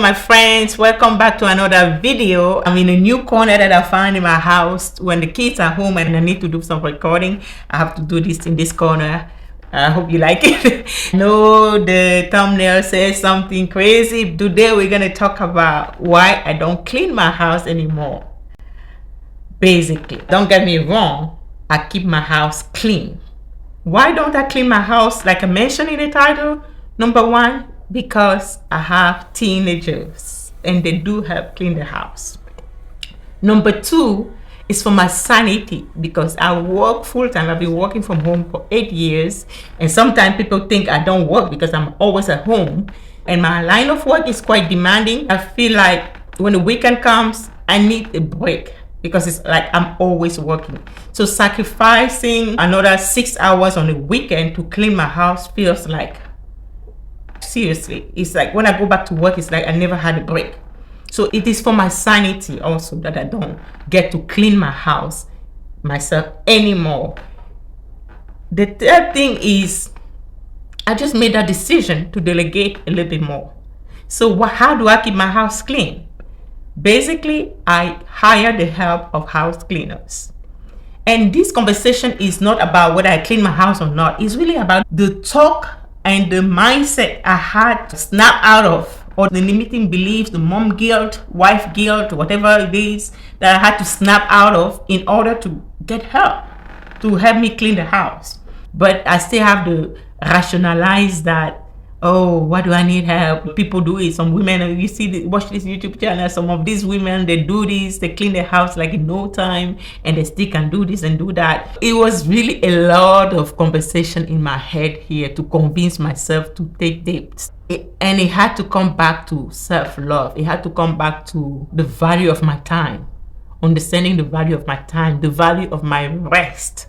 my friends, welcome back to another video. I'm in a new corner that I found in my house. When the kids are home and I need to do some recording, I have to do this in this corner. I hope you like it. No, the thumbnail says something crazy. Today we're gonna talk about why I don't clean my house anymore. Basically, don't get me wrong, I keep my house clean. Why don't I clean my house? Like I mentioned in the title, number one, because I have teenagers and they do help clean the house. Number two is for my sanity, because I work full-time. I've been working from home for 8 years, and sometimes people think I don't work because I'm always at home, and my line of work is quite demanding. I feel like when the weekend comes, I need a break because it's like I'm always working. So sacrificing another 6 hours on the weekend to clean my house feels like, seriously, it's like when I go back to work, it's like I never had a break. So it is for my sanity also that I don't get to clean my house myself anymore. The third thing is I just made that decision to delegate a little bit more. So how do I keep my house clean? Basically, I hire the help of house cleaners. And this conversation is not about whether I clean my house or not. It's really about the talk and the mindset I had to snap out of, or the limiting beliefs, the mom guilt, wife guilt, whatever it is that I had to snap out of in order to get help, to help me clean the house. But I still have to rationalize that, oh, why do I need help? People do it. Some women, you see, watch this YouTube channel, some of these women, they do this, they clean their house like in no time, and they still can do this and do that. It was really a lot of conversation in my head here to convince myself to take tips. And it had to come back to self-love. It had to come back to the value of my time, understanding the value of my time, the value of my rest.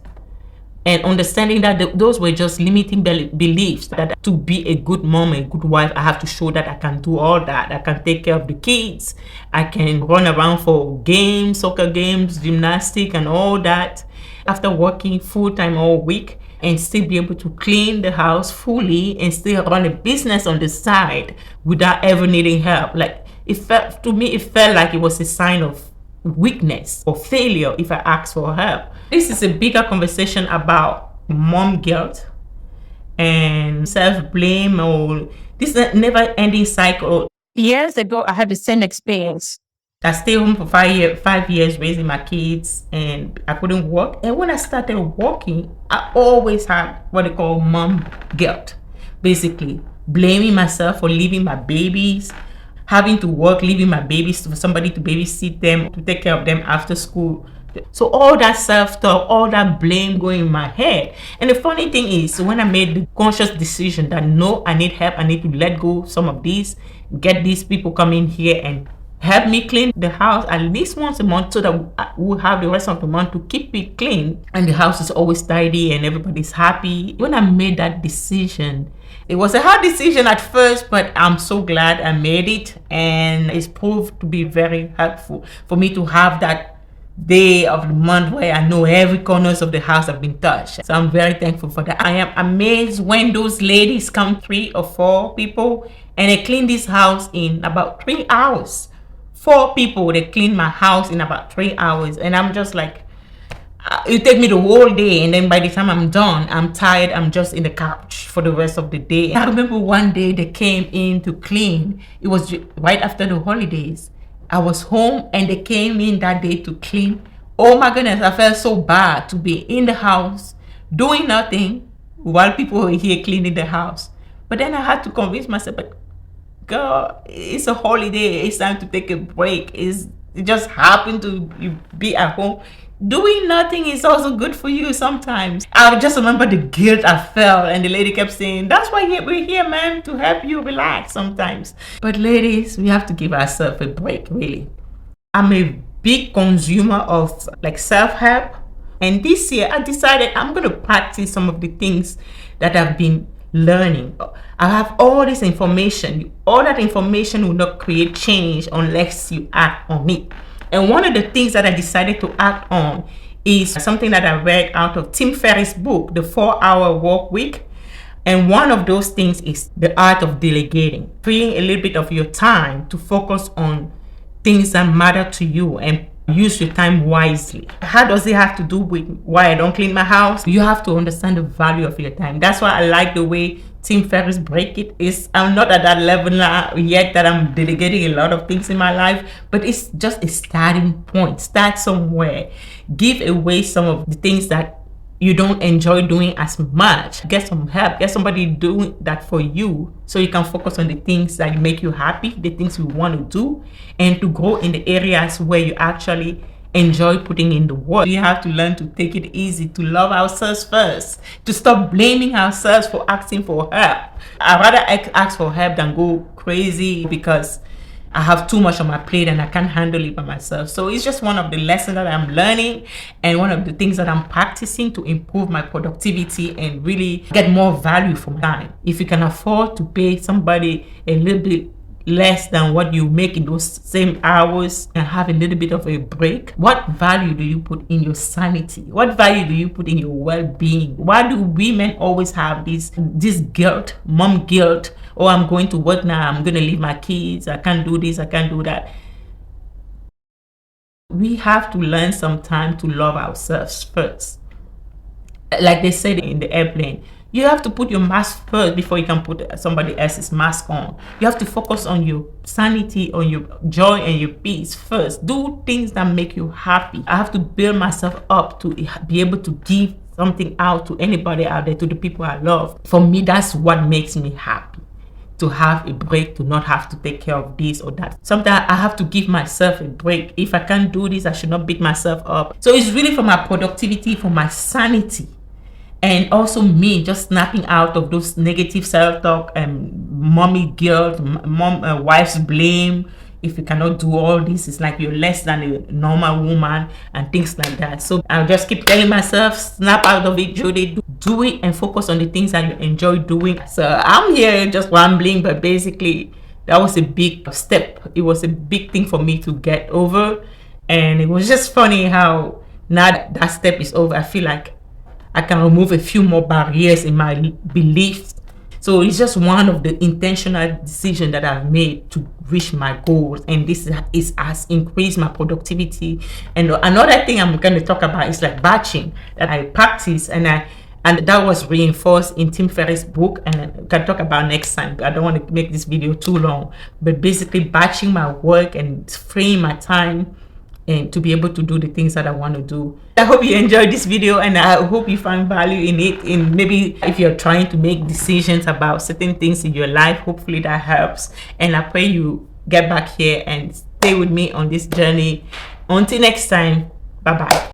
And understanding that those were just limiting beliefs, that to be a good mom, a good wife, I have to show that I can do all that. I can take care of the kids. I can run around for games, soccer games, gymnastics, and all that. After working full-time all week and still be able to clean the house fully and still run a business on the side without ever needing help. Like it felt like it was a sign of weakness or failure if I ask for help. This is a bigger conversation about mom guilt and self-blame, or this never-ending cycle. Years ago, I had the same experience. I stayed home for 5 years raising my kids, and I couldn't work. And when I started working, I always had what they call mom guilt. Basically, blaming myself for leaving my babies, having to work, leaving my babies for somebody to babysit them, to take care of them after school. So all that self-talk, all that blame going in my head. And the funny thing is, when I made the conscious decision that no, I need help, I need to let go some of these, get these people come in here and help me clean the house at least once a month, so that we'll have the rest of the month to keep it clean and the house is always tidy and everybody's happy. When I made that decision, it was a hard decision at first, but I'm so glad I made it, and it's proved to be very helpful for me to have that day of the month where I know every corners of the house have been touched. So I'm very thankful for that. I am amazed when those ladies come, 3 or 4 people, and they clean this house in about 3 hours. 4 people, they clean my house in about 3 hours, and I'm just like, it take me the whole day, and then by the time I'm done, I'm tired. I'm just in the couch for the rest of the day. I remember one day they came in to clean. It was right after the holidays. I was home and they came in that day to clean. Oh my goodness, I felt so bad to be in the house doing nothing while people were here cleaning the house. But then I had to convince myself, but girl, it's a holiday. It's time to take a break. It just happened to be at home. Doing nothing is also good for you sometimes. I just remember the guilt I felt, and the lady kept saying, that's why we're here, man, to help you relax sometimes. But ladies, we have to give ourselves a break, really. I'm a big consumer of like self-help, and this year I decided I'm going to practice some of the things that I've been learning. I have all this information. All that information will not create change unless you act on it. And one of the things that I decided to act on is something that I read out of Tim Ferriss' book, The 4-Hour Work Week. And one of those things is the art of delegating, freeing a little bit of your time to focus on things that matter to you and use your time wisely. How does it have to do with why I don't clean my house? You have to understand the value of your time. That's why I like the way Tim Ferriss break it. I'm not at that level yet that I'm delegating a lot of things in my life, but it's just a starting point. Start somewhere. Give away some of the things that you don't enjoy doing as much. Get some help. Get somebody doing that for you so you can focus on the things that make you happy, the things you want to do, and to grow in the areas where you actually enjoy putting in the work. We have to learn to take it easy, to love ourselves first, to stop blaming ourselves for asking for help. I'd rather ask for help than go crazy because I have too much on my plate and I can't handle it by myself. So it's just one of the lessons that I'm learning and one of the things that I'm practicing to improve my productivity and really get more value from time. If you can afford to pay somebody a little bit less than what you make in those same hours and have a little bit of a break, what value do you put in your sanity? What value do you put in your well-being? Why do women always have this guilt, mom guilt? Oh, I'm going to work now, I'm going to leave my kids, I can't do this, I can't do that. We have to learn some time to love ourselves first. Like they said in the airplane, you have to put your mask first before you can put somebody else's mask on. You have to focus on your sanity, on your joy and your peace first. Do things that make you happy. I have to build myself up to be able to give something out to anybody out there, to the people I love. For me, that's what makes me happy. To have a break, to not have to take care of this or that. Sometimes I have to give myself a break. If I can't do this, I should not beat myself up. So it's really for my productivity, for my sanity. And also me just snapping out of those negative self-talk and mommy guilt, wife's blame. If you cannot do all this, it's like you're less than a normal woman and things like that. So I'll just keep telling myself, snap out of it, Judy. Do it and focus on the things that you enjoy doing. So I'm here just rambling, but basically that was a big step. It was a big thing for me to get over. And it was just funny how now that step is over, I feel like I can remove a few more barriers in my beliefs. So it's just one of the intentional decisions that I've made to reach my goals, and this has increased my productivity. And another thing I'm going to talk about is like batching that I practice, and that was reinforced in Tim Ferriss' book, and I can talk about next time. I don't want to make this video too long, but basically batching my work and freeing my time and to be able to do the things that I want to do. I hope you enjoyed this video, and I hope you find value in it. And maybe if you're trying to make decisions about certain things in your life, hopefully that helps. And I pray you get back here and stay with me on this journey. Until next time, bye bye.